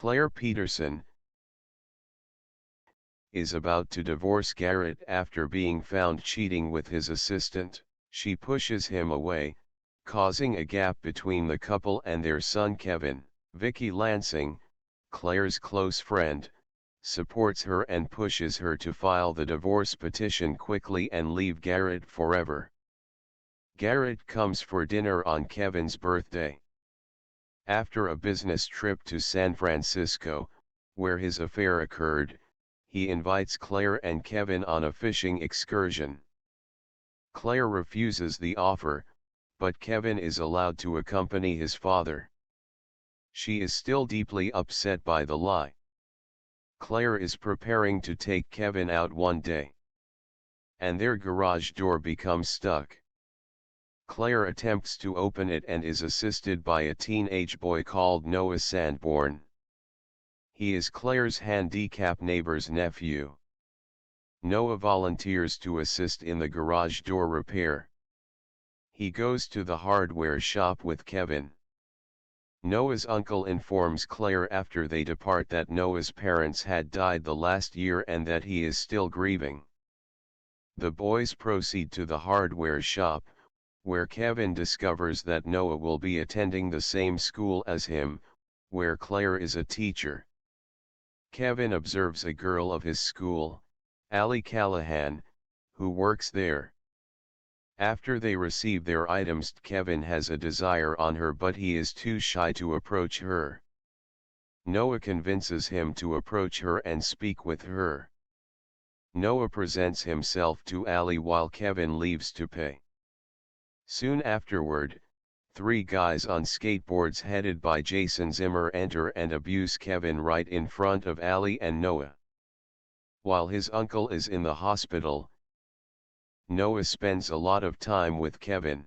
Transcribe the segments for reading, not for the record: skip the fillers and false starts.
Claire Peterson is about to divorce Garrett after being found cheating with his assistant. She pushes him away, causing a gap between the couple and their son Kevin. Vicky Lansing, Claire's close friend, supports her and pushes her to file the divorce petition quickly and leave Garrett forever. Garrett comes for dinner on Kevin's birthday. After a business trip to San Francisco, where his affair occurred, he invites Claire and Kevin on a fishing excursion. Claire refuses the offer, but Kevin is allowed to accompany his father. She is still deeply upset by the lie. Claire is preparing to take Kevin out one day, and their garage door becomes stuck. Claire attempts to open it and is assisted by a teenage boy called Noah Sanborn. He is Claire's handicapped neighbor's nephew. Noah volunteers to assist in the garage door repair. He goes to the hardware shop with Kevin. Noah's uncle informs Claire after they depart that Noah's parents had died the last year and that he is still grieving. The boys proceed to the hardware shop, where Kevin discovers that Noah will be attending the same school as him, where Claire is a teacher. Kevin observes a girl of his school, Allie Callahan, who works there. After they receive their items, Kevin has a desire on her, but he is too shy to approach her. Noah convinces him to approach her and speak with her. Noah presents himself to Allie while Kevin leaves to pay. Soon afterward, three guys on skateboards headed by Jason Zimmer enter and abuse Kevin right in front of Allie and Noah. While his uncle is in the hospital, Noah spends a lot of time with Kevin,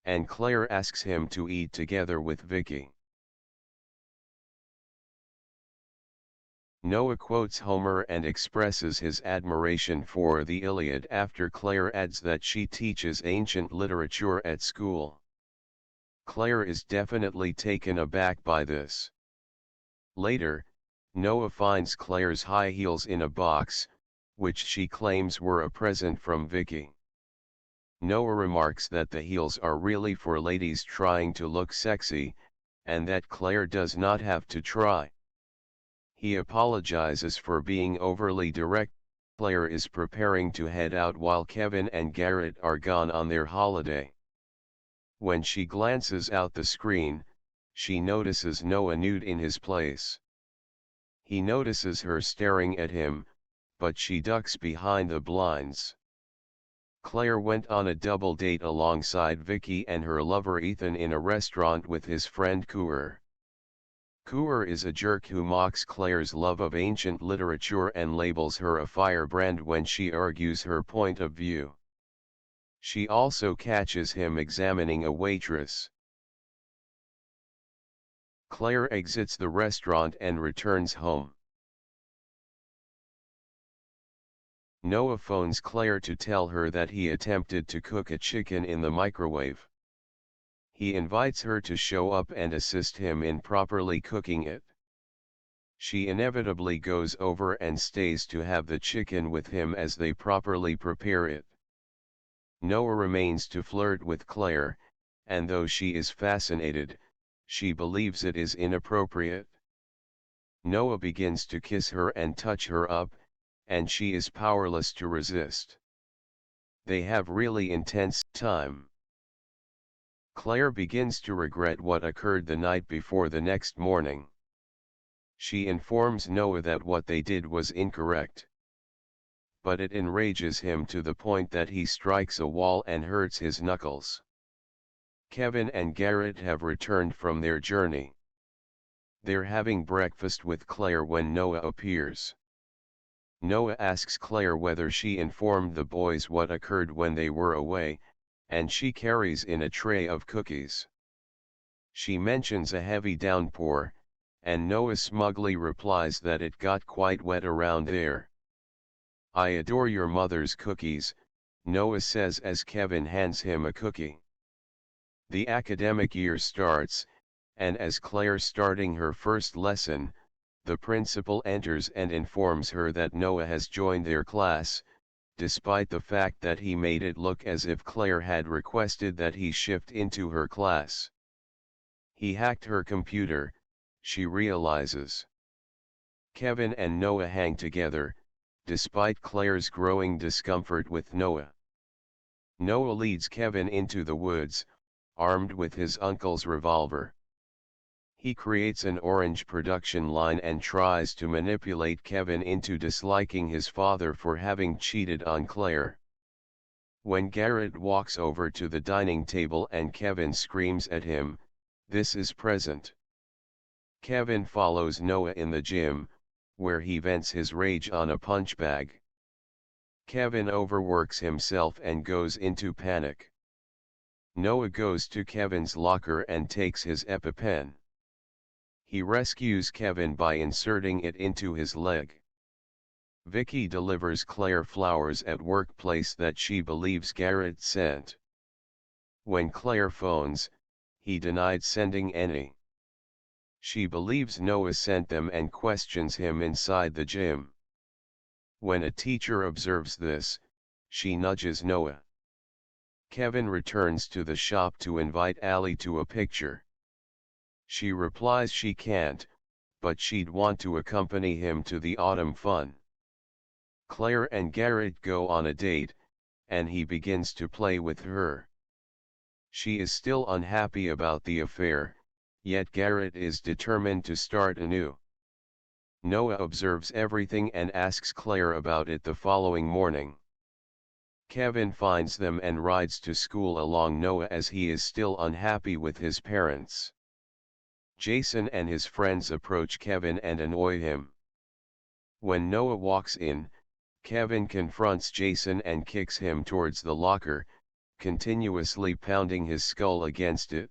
and Claire asks him to eat together with Vicky. Noah quotes Homer and expresses his admiration for the Iliad after Claire adds that she teaches ancient literature at school. Claire is definitely taken aback by this. Later, Noah finds Claire's high heels in a box, which she claims were a present from Vicky. Noah remarks that the heels are really for ladies trying to look sexy, and that Claire does not have to try. He apologizes for being overly direct. Claire is preparing to head out while Kevin and Garrett are gone on their holiday. When she glances out the screen, she notices Noah nude in his place. He notices her staring at him, but she ducks behind the blinds. Claire went on a double date alongside Vicky and her lover Ethan in a restaurant with his friend Cooer. Cooer is a jerk who mocks Claire's love of ancient literature and labels her a firebrand when she argues her point of view. She also catches him examining a waitress. Claire exits the restaurant and returns home. Noah phones Claire to tell her that he attempted to cook a chicken in the microwave. He invites her to show up and assist him in properly cooking it. She inevitably goes over and stays to have the chicken with him as they properly prepare it. Noah remains to flirt with Claire, and though she is fascinated, she believes it is inappropriate. Noah begins to kiss her and touch her up, and she is powerless to resist. They have really intense time. Claire begins to regret what occurred the night before the next morning. She informs Noah that what they did was incorrect. But it enrages him to the point that he strikes a wall and hurts his knuckles. Kevin and Garrett have returned from their journey. They're having breakfast with Claire when Noah appears. Noah asks Claire whether she informed the boys what occurred when they were away, and she carries in a tray of cookies. She mentions a heavy downpour, and Noah smugly replies that it got quite wet around there. "I adore your mother's cookies," Noah says as Kevin hands him a cookie. The academic year starts, and as Claire starting her first lesson, the principal enters and informs her that Noah has joined their class, despite the fact that he made it look as if Claire had requested that he shift into her class. He hacked her computer, she realizes. Kevin and Noah hang together, despite Claire's growing discomfort with Noah. Noah leads Kevin into the woods, armed with his uncle's revolver. He creates an orange production line and tries to manipulate Kevin into disliking his father for having cheated on Claire. When Garrett walks over to the dining table and Kevin screams at him, "This is present." Kevin follows Noah in the gym, where he vents his rage on a punch bag. Kevin overworks himself and goes into panic. Noah goes to Kevin's locker and takes his EpiPen. He rescues Kevin by inserting it into his leg. Vicky delivers Claire flowers at workplace that she believes Garrett sent. When Claire phones, he denied sending any. She believes Noah sent them and questions him inside the gym. When a teacher observes this, she nudges Noah. Kevin returns to the shop to invite Allie to a picture. She replies she can't, but she'd want to accompany him to the autumn fun. Claire and Garrett go on a date, and he begins to play with her. She is still unhappy about the affair, yet Garrett is determined to start anew. Noah observes everything and asks Claire about it the following morning. Kevin finds them and rides to school along Noah as he is still unhappy with his parents. Jason and his friends approach Kevin and annoy him. When Noah walks in, Kevin confronts Jason and kicks him towards the locker, continuously pounding his skull against it.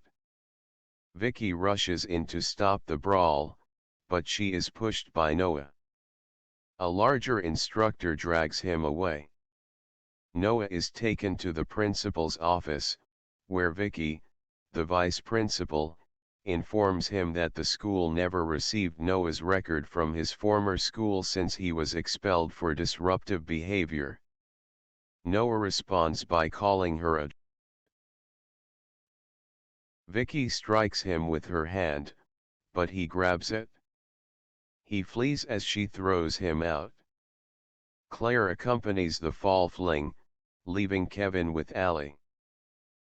Vicky rushes in to stop the brawl, but she is pushed by Noah. A larger instructor drags him away. Noah is taken to the principal's office, where Vicky, the vice principal, informs him that the school never received Noah's record from his former school since he was expelled for disruptive behavior. Noah responds by calling her a. Vicky strikes him with her hand, but he grabs it. He flees as she throws him out. Claire accompanies the fall fling, leaving Kevin with Allie.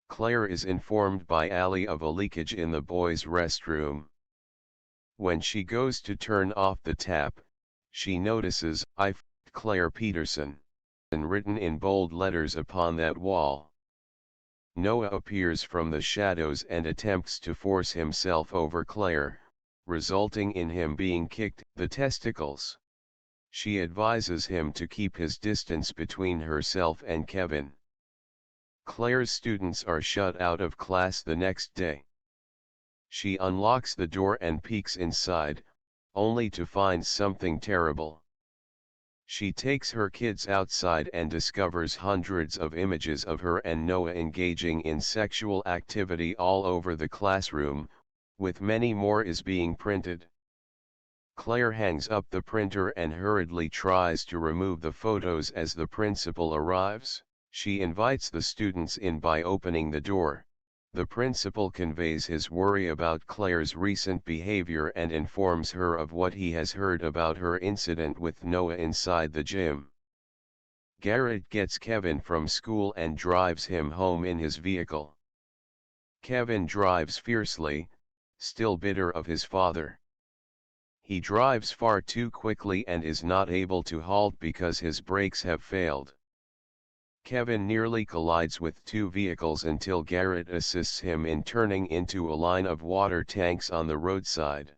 Claire is informed by Allie of a leakage in the boys' restroom. When she goes to turn off the tap, she notices "I f***ed Claire Peterson" written in bold letters upon that wall. Noah appears from the shadows and attempts to force himself over Claire, resulting in him being kicked the testicles. She advises him to keep his distance between herself and Kevin. Claire's students are shut out of class the next day. She unlocks the door and peeks inside, only to find something terrible. She takes her kids outside and discovers hundreds of images of her and Noah engaging in sexual activity all over the classroom, with many more is being printed. Claire hangs up the printer and hurriedly tries to remove the photos as the principal arrives. She invites the students in by opening the door. The principal conveys his worry about Claire's recent behavior and informs her of what he has heard about her incident with Noah inside the gym. Garrett gets Kevin from school and drives him home in his vehicle. Kevin drives fiercely, still bitter of his father. He drives far too quickly and is not able to halt because his brakes have failed. Kevin nearly collides with two vehicles until Garrett assists him in turning into a line of water tanks on the roadside.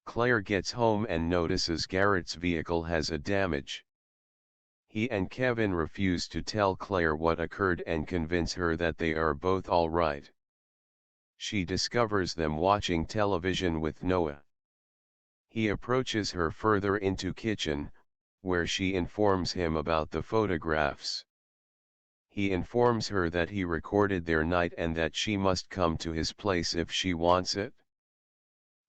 Claire gets home and notices Garrett's vehicle has a damage. He and Kevin refuse to tell Claire what occurred and convince her that they are both all right. She discovers them watching television with Noah. He approaches her further into kitchen, where she informs him about the photographs. He informs her that he recorded their night and that she must come to his place if she wants it.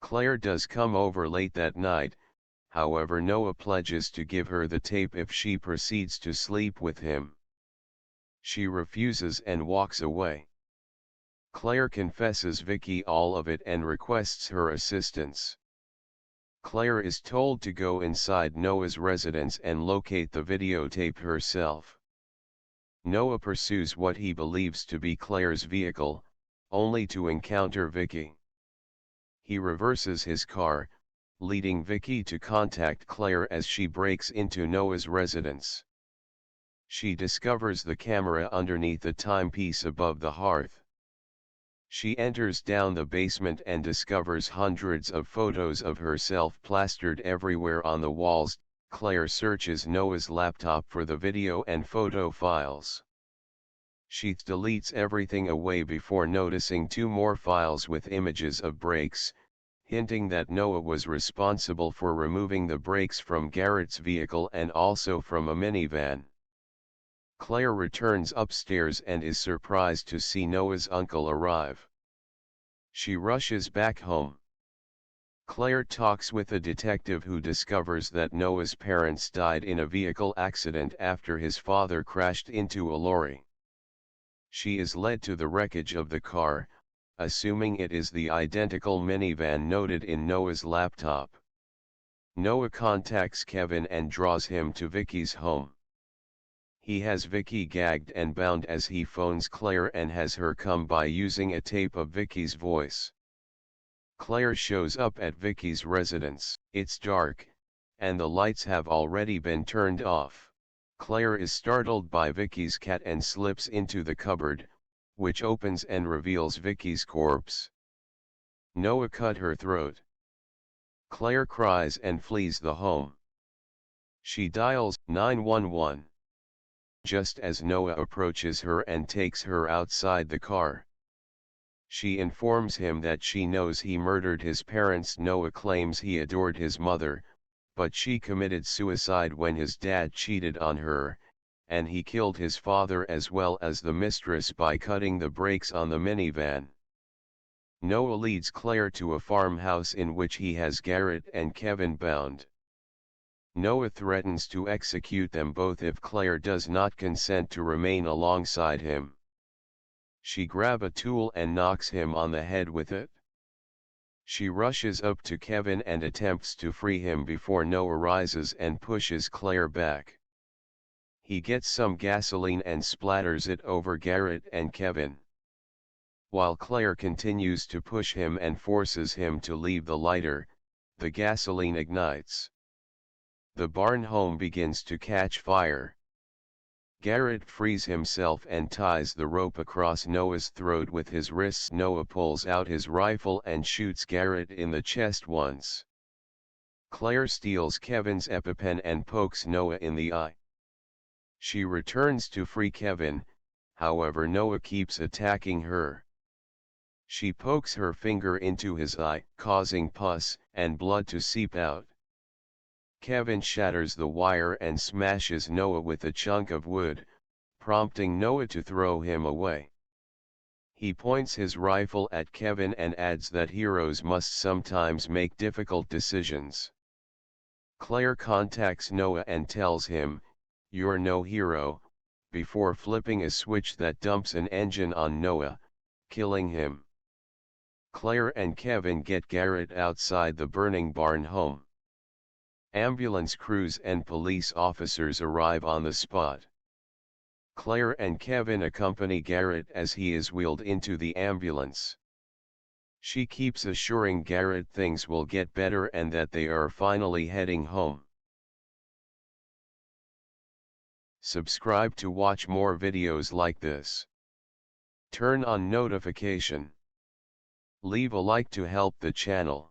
Claire does come over late that night, however Noah pledges to give her the tape if she proceeds to sleep with him. She refuses and walks away. Claire confesses Vicky all of it and requests her assistance. Claire is told to go inside Noah's residence and locate the videotape herself. Noah pursues what he believes to be Claire's vehicle, only to encounter Vicky. He reverses his car, leading Vicky to contact Claire as she breaks into Noah's residence. She discovers the camera underneath the timepiece above the hearth. She enters down the basement and discovers hundreds of photos of herself plastered everywhere on the walls. Claire searches Noah's laptop for the video and photo files. She deletes everything away before noticing two more files with images of brakes, hinting that Noah was responsible for removing the brakes from Garrett's vehicle and also from a minivan. Claire returns upstairs and is surprised to see Noah's uncle arrive. She rushes back home. Claire talks with a detective who discovers that Noah's parents died in a vehicle accident after his father crashed into a lorry. She is led to the wreckage of the car, assuming it is the identical minivan noted in Noah's laptop. Noah contacts Kevin and draws him to Vicky's home. He has Vicky gagged and bound as he phones Claire and has her come by using a tape of Vicky's voice. Claire shows up at Vicky's residence. It's dark, and the lights have already been turned off. Claire is startled by Vicky's cat and slips into the cupboard, which opens and reveals Vicky's corpse. Noah cut her throat. Claire cries and flees the home. She dials 911. Just as Noah approaches her and takes her outside the car. She informs him that she knows he murdered his parents. Noah claims he adored his mother, but she committed suicide when his dad cheated on her, and he killed his father as well as the mistress by cutting the brakes on the minivan. Noah leads Claire to a farmhouse in which he has Garrett and Kevin bound. Noah threatens to execute them both if Claire does not consent to remain alongside him. She grabs a tool and knocks him on the head with it. She rushes up to Kevin and attempts to free him before Noah rises and pushes Claire back. He gets some gasoline and splatters it over Garrett and Kevin. While Claire continues to push him and forces him to leave the lighter, the gasoline ignites. The barn home begins to catch fire. Garrett frees himself and ties the rope across Noah's throat with his wrists. Noah pulls out his rifle and shoots Garrett in the chest once. Claire steals Kevin's EpiPen and pokes Noah in the eye. She returns to free Kevin, however Noah keeps attacking her. She pokes her finger into his eye, causing pus and blood to seep out. Kevin shatters the wire and smashes Noah with a chunk of wood, prompting Noah to throw him away. He points his rifle at Kevin and adds that heroes must sometimes make difficult decisions. Claire contacts Noah and tells him, "You're no hero," before flipping a switch that dumps an engine on Noah, killing him. Claire and Kevin get Garrett outside the burning barn home. Ambulance crews and police officers arrive on the spot. Claire and Kevin accompany Garrett as he is wheeled into the ambulance. She keeps assuring Garrett things will get better and that they are finally heading home. Subscribe to watch more videos like this. Turn on notification. Leave a like to help the channel.